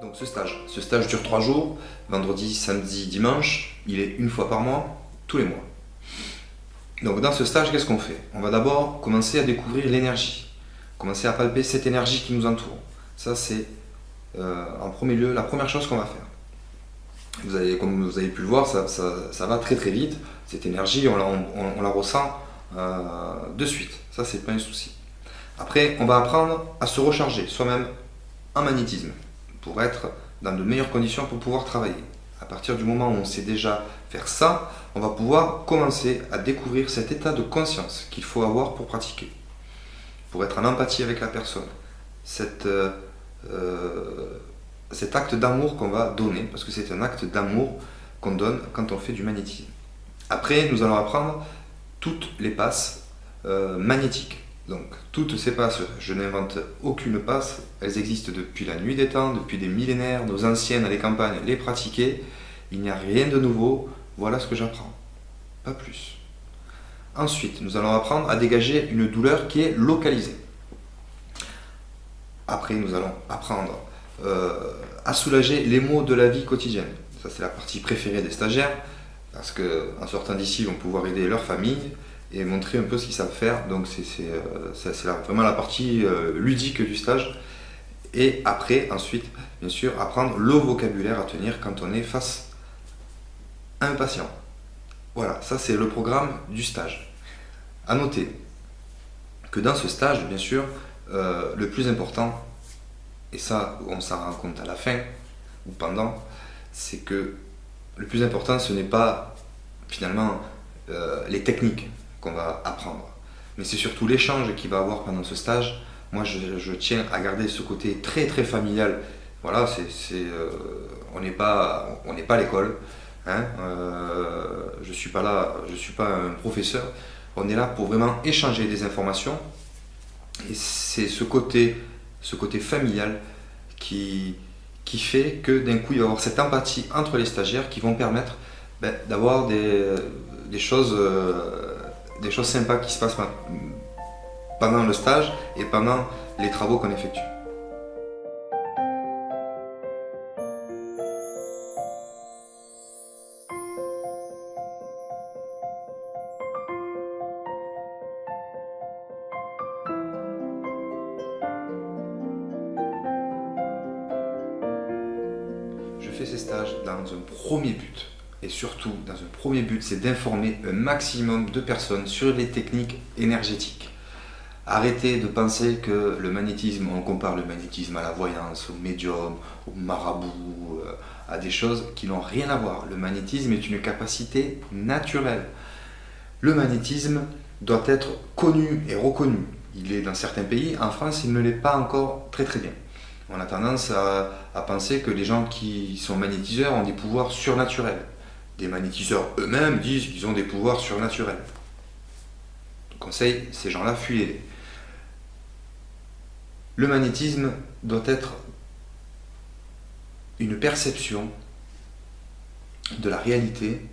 Donc ce stage dure 3 jours, vendredi, samedi, dimanche, il est une fois par mois, tous les mois. Donc dans ce stage, qu'est-ce qu'on fait? On va d'abord commencer à découvrir l'énergie, commencer à palper cette énergie qui nous entoure. Ça c'est en premier lieu la première chose qu'on va faire. Comme vous avez pu le voir, ça va très très vite. Cette énergie, on la ressent de suite. Ça c'est pas un souci. Après, on va apprendre à se recharger soi-même en magnétisme pour être dans de meilleures conditions pour pouvoir travailler. À partir du moment où on sait déjà faire ça, on va pouvoir commencer à découvrir cet état de conscience qu'il faut avoir pour pratiquer, pour être en empathie avec la personne. Cet acte d'amour qu'on va donner, parce que c'est un acte d'amour qu'on donne quand on fait du magnétisme. Après, nous allons apprendre toutes les passes magnétiques. Donc, toutes ces passes, je n'invente aucune passe, elles existent depuis la nuit des temps, depuis des millénaires, nos anciennes à les campagnes les pratiquaient, il n'y a rien de nouveau, voilà ce que j'apprends, pas plus. Ensuite, nous allons apprendre à dégager une douleur qui est localisée. Après, nous allons apprendre à soulager les maux de la vie quotidienne. Ça, c'est la partie préférée des stagiaires, parce qu'en sortant d'ici, ils vont pouvoir aider leur famille et montrer un peu ce qu'ils savent faire. Donc, c'est vraiment la partie ludique du stage. Et après, ensuite, bien sûr, apprendre le vocabulaire à tenir quand on est face à un patient. Voilà, ça c'est le programme du stage. À noter que dans ce stage, bien sûr, le plus important, et ça on s'en rend compte à la fin ou pendant, c'est que le plus important ce n'est pas finalement les techniques qu'on va apprendre, mais c'est surtout l'échange qu'il va avoir pendant ce stage. Moi je tiens à garder ce côté très très familial. Voilà, on n'est pas à l'école, hein, je suis pas là, je suis pas un professeur. On est là pour vraiment échanger des informations, et c'est ce côté familial qui fait que d'un coup il va y avoir cette empathie entre les stagiaires qui vont permettre d'avoir des choses sympas qui se passent pendant le stage et pendant les travaux qu'on effectue. Je fais ces stages dans un premier but, et surtout dans un premier but, c'est d'informer un maximum de personnes sur les techniques énergétiques. Arrêtez de penser que le magnétisme, on compare le magnétisme à la voyance, au médium, au marabout, à des choses qui n'ont rien à voir. Le magnétisme est une capacité naturelle. Le magnétisme doit être connu et reconnu. Il est dans certains pays, en France il ne l'est pas encore très très bien. On a tendance à penser que les gens qui sont magnétiseurs ont des pouvoirs surnaturels. Des magnétiseurs eux-mêmes disent qu'ils ont des pouvoirs surnaturels. Conseil, ces gens-là, fuyez-les. Le magnétisme doit être une perception de la réalité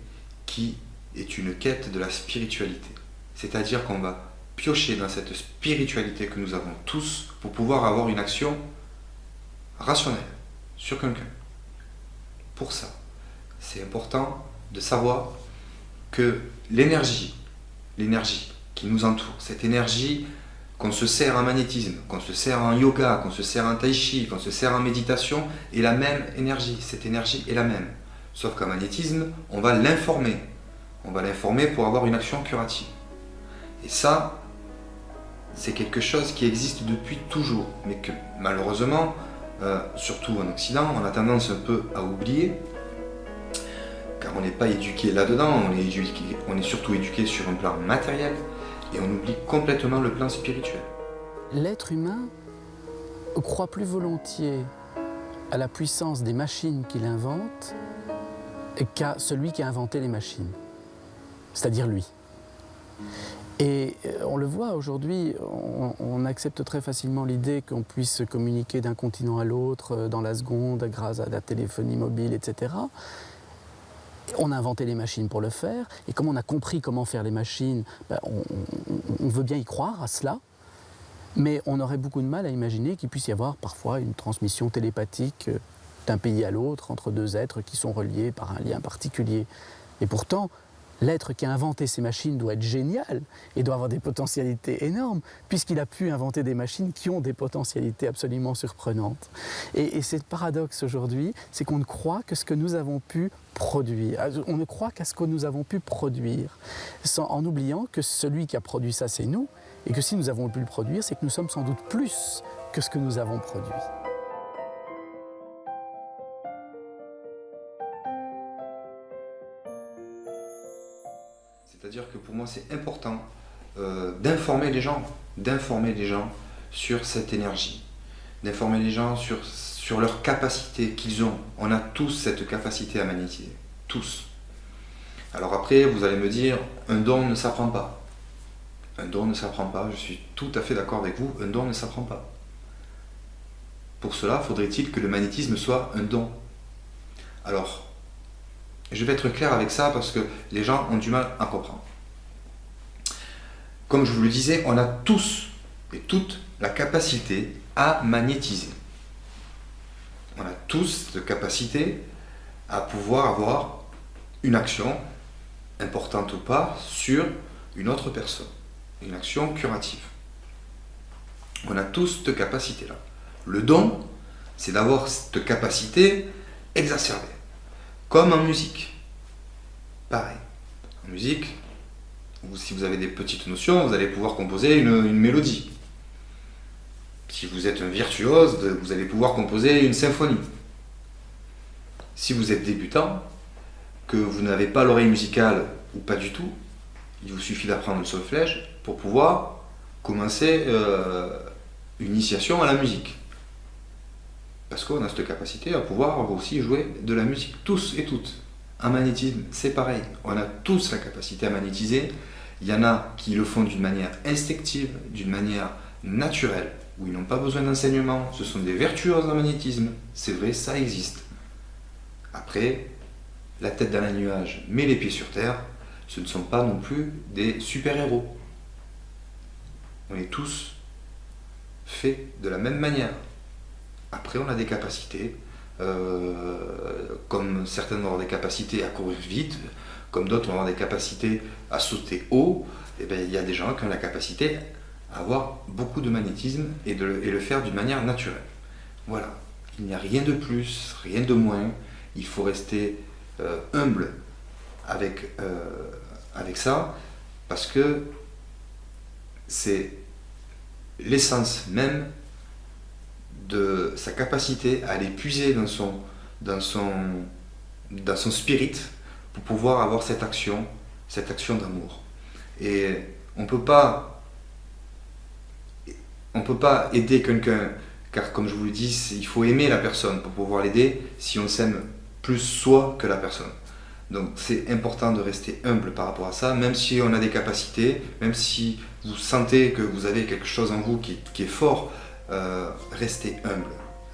qui est une quête de la spiritualité. C'est-à-dire qu'on va piocher dans cette spiritualité que nous avons tous pour pouvoir avoir une action rationnelle sur quelqu'un. Pour ça, c'est important de savoir que l'énergie qui nous entoure, cette énergie qu'on se sert en magnétisme, qu'on se sert en yoga, qu'on se sert en tai chi, qu'on se sert en méditation, est la même énergie. Cette énergie est la même. Sauf qu'en magnétisme, on va l'informer. On va l'informer pour avoir une action curative. Et ça, c'est quelque chose qui existe depuis toujours, mais que malheureusement, surtout en Occident, on a tendance un peu à oublier, car on n'est pas éduqué là-dedans, on est surtout éduqué sur un plan matériel, et on oublie complètement le plan spirituel. L'être humain croit plus volontiers à la puissance des machines qu'il invente qu'à celui qui a inventé les machines, c'est-à-dire lui. Et on le voit aujourd'hui, on accepte très facilement l'idée qu'on puisse communiquer d'un continent à l'autre dans la seconde grâce à la téléphonie mobile, etc. On a inventé les machines pour le faire, et comme on a compris comment faire les machines, on veut bien y croire à cela, mais on aurait beaucoup de mal à imaginer qu'il puisse y avoir parfois une transmission télépathique d'un pays à l'autre entre deux êtres qui sont reliés par un lien particulier. Et pourtant, l'être qui a inventé ces machines doit être génial et doit avoir des potentialités énormes, puisqu'il a pu inventer des machines qui ont des potentialités absolument surprenantes. Et c'est le paradoxe aujourd'hui, c'est qu'on ne croit que ce que nous avons pu produire. On ne croit qu'à ce que nous avons pu produire, en oubliant que celui qui a produit ça, c'est nous, et que si nous avons pu le produire, c'est que nous sommes sans doute plus que ce que nous avons produit. C'est-à-dire que pour moi, c'est important d'informer les gens sur cette énergie, d'informer les gens sur leur capacité qu'ils ont. On a tous cette capacité à magnétiser, tous. Alors après, vous allez me dire, un don ne s'apprend pas. Un don ne s'apprend pas, je suis tout à fait d'accord avec vous, un don ne s'apprend pas. Pour cela, faudrait-il que le magnétisme soit un don. Alors, je vais être clair avec ça parce que les gens ont du mal à comprendre. Comme je vous le disais, on a tous et toutes la capacité à magnétiser. On a tous cette capacité à pouvoir avoir une action, importante ou pas, sur une autre personne. Une action curative. On a tous cette capacité-là. Le don, c'est d'avoir cette capacité exacerbée. Comme en musique. Pareil. En musique, si vous avez des petites notions, vous allez pouvoir composer une mélodie. Si vous êtes un virtuose, vous allez pouvoir composer une symphonie. Si vous êtes débutant, que vous n'avez pas l'oreille musicale ou pas du tout, il vous suffit d'apprendre le solfège pour pouvoir commencer une initiation à la musique. Parce qu'on a cette capacité à pouvoir aussi jouer de la musique, tous et toutes. En magnétisme, c'est pareil. On a tous la capacité à magnétiser. Il y en a qui le font d'une manière instinctive, d'une manière naturelle, où ils n'ont pas besoin d'enseignement. Ce sont des virtuoses en magnétisme. C'est vrai, ça existe. Après, la tête dans les nuages, mais les pieds sur terre, ce ne sont pas non plus des super-héros. On est tous faits de la même manière. Après, on a des capacités, comme certains vont avoir des capacités à courir vite, comme d'autres vont avoir des capacités à sauter haut. Et bien, il y a des gens qui ont la capacité à avoir beaucoup de magnétisme et le faire d'une manière naturelle. Voilà, il n'y a rien de plus, rien de moins. Il faut rester humble avec ça, parce que c'est l'essence même de sa capacité à aller puiser dans son spirit pour pouvoir avoir cette action d'amour. Et on ne peut pas aider quelqu'un, car comme je vous le dis, il faut aimer la personne pour pouvoir l'aider si on s'aime plus soi que la personne. Donc c'est important de rester humble par rapport à ça, même si on a des capacités, même si vous sentez que vous avez quelque chose en vous qui est fort, restez humble,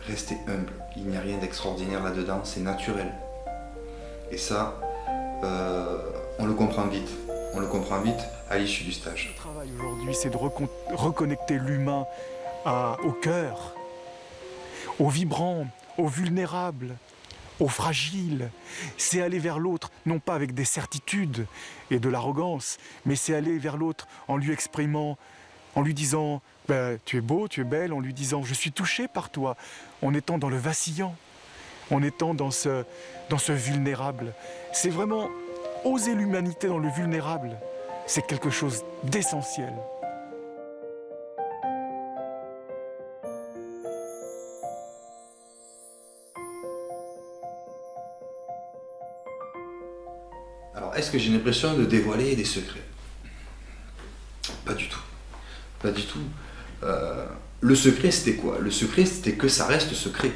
restez humble. Il n'y a rien d'extraordinaire là-dedans, c'est naturel. Et ça, on le comprend vite à l'issue du stage. Le travail aujourd'hui, c'est de reconnecter l'humain au cœur, au vibrant, au vulnérable, au fragile. C'est aller vers l'autre, non pas avec des certitudes et de l'arrogance, mais c'est aller vers l'autre en lui exprimant, en lui disant tu es beau, tu es belle, en lui disant je suis touché par toi, en étant dans le vacillant, en étant dans ce vulnérable. C'est vraiment oser l'humanité dans le vulnérable, c'est quelque chose d'essentiel. Alors, est-ce que j'ai l'impression de dévoiler des secrets? Pas du tout. Pas du tout. Le secret, c'était quoi? Le secret, c'était que ça reste secret.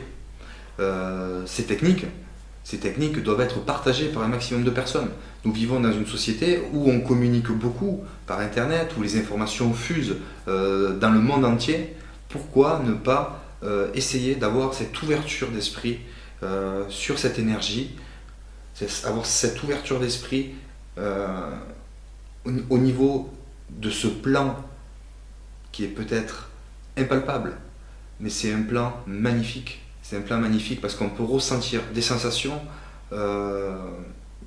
Ces techniques doivent être partagées par un maximum de personnes. Nous vivons dans une société où on communique beaucoup par Internet, où les informations fusent dans le monde entier. Pourquoi ne pas essayer d'avoir cette ouverture d'esprit sur cette énergie, avoir cette ouverture d'esprit au niveau de ce plan qui est peut-être impalpable, mais c'est un plan magnifique, C'est un plan magnifique parce qu'on peut ressentir des sensations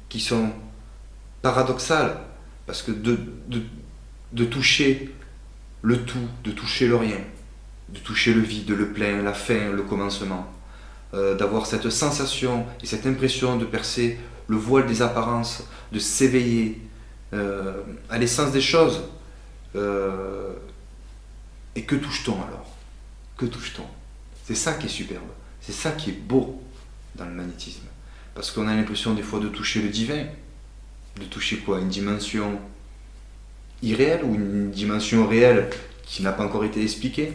qui sont paradoxales. Parce que de toucher le tout, de toucher le rien, de toucher le vide, le plein, la fin, le commencement, d'avoir cette sensation et cette impression de percer le voile des apparences, de s'éveiller à l'essence des choses. Et que touche-t-on alors? Que touche-t-on? C'est ça qui est superbe, c'est ça qui est beau dans le magnétisme. Parce qu'on a l'impression des fois de toucher le divin, de toucher quoi? Une dimension irréelle ou une dimension réelle qui n'a pas encore été expliquée?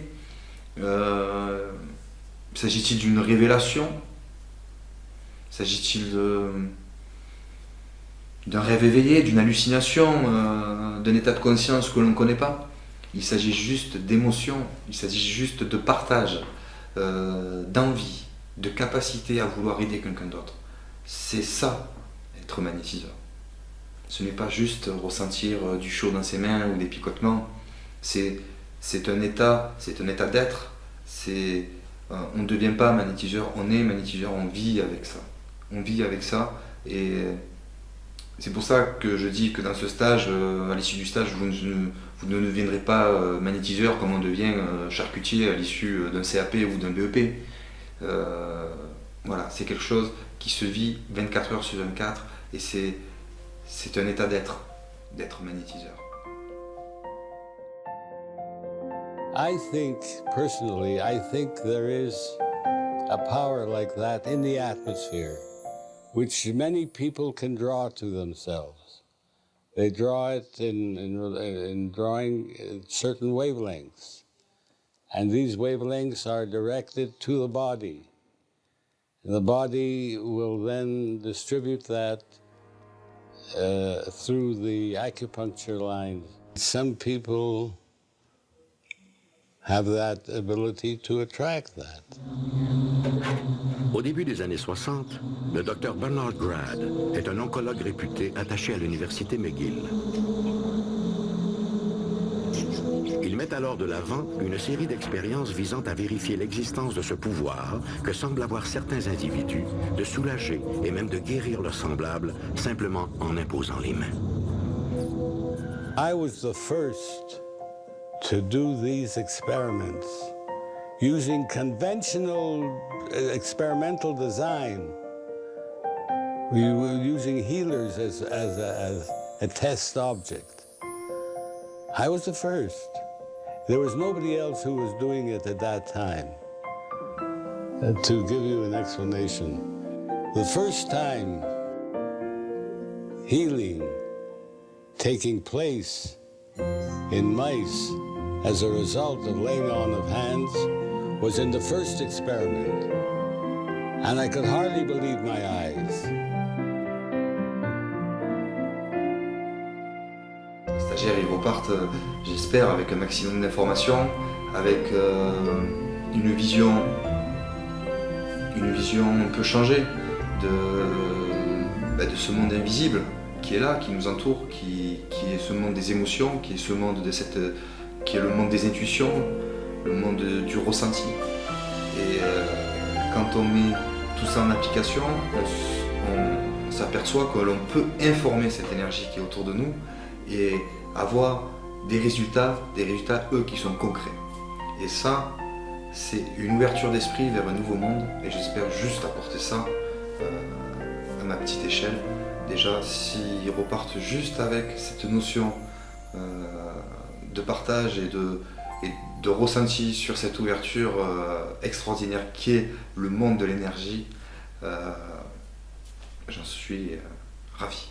S'agit-il d'une révélation? S'agit-il d'un rêve éveillé, d'une hallucination, d'un état de conscience que l'on ne connaît pas? Il s'agit juste d'émotion, il s'agit juste de partage, d'envie, de capacité à vouloir aider quelqu'un d'autre. C'est ça, être magnétiseur. Ce n'est pas juste ressentir du chaud dans ses mains ou des picotements. C'est un état d'être. On ne devient pas magnétiseur, on est magnétiseur, on vit avec ça. On vit avec ça et c'est pour ça que je dis que dans ce stage, à l'issue du stage, vous ne deviendrez pas magnétiseur comme on devient charcutier à l'issue d'un CAP ou d'un BEP. Voilà, c'est quelque chose qui se vit 24 heures sur 24 et c'est un état d'être magnétiseur. Personally, I think there is a power like that in the atmosphere, which many people can draw to themselves. They draw it in drawing certain wavelengths, and these wavelengths are directed to the body. And the body will then distribute that through the acupuncture lines. Some people have that ability to attract that. Au début des années 60, le docteur Bernard Grad est un oncologue réputé attaché à l'université McGill. Il met alors de l'avant une série d'expériences visant à vérifier l'existence de ce pouvoir que semblent avoir certains individus de soulager et même de guérir leurs semblables simplement en imposant les mains. I was the first to do these experiments using conventional experimental design. We were using healers as a test object. I was the first. There was nobody else who was doing it at that time. To give you an explanation, the first time healing taking place in mice as a result of laying on of hands was in the first experiment, and I could hardly believe my eyes. Les stagiaires, ils repartent, j'espère, avec un maximum d'informations, avec une vision un peu changée de ce monde invisible qui est là, qui nous entoure, qui est ce monde des émotions, qui est ce monde qui est le monde des intuitions, le monde du ressenti. Et quand on met tout ça en application, on s'aperçoit que l'on peut informer cette énergie qui est autour de nous et avoir des résultats eux qui sont concrets. Et ça, c'est une ouverture d'esprit vers un nouveau monde et j'espère juste apporter ça à ma petite échelle. Déjà, s'ils repartent juste avec cette notion de partage et de ressenti sur cette ouverture extraordinaire qui est le monde de l'énergie, j'en suis ravi.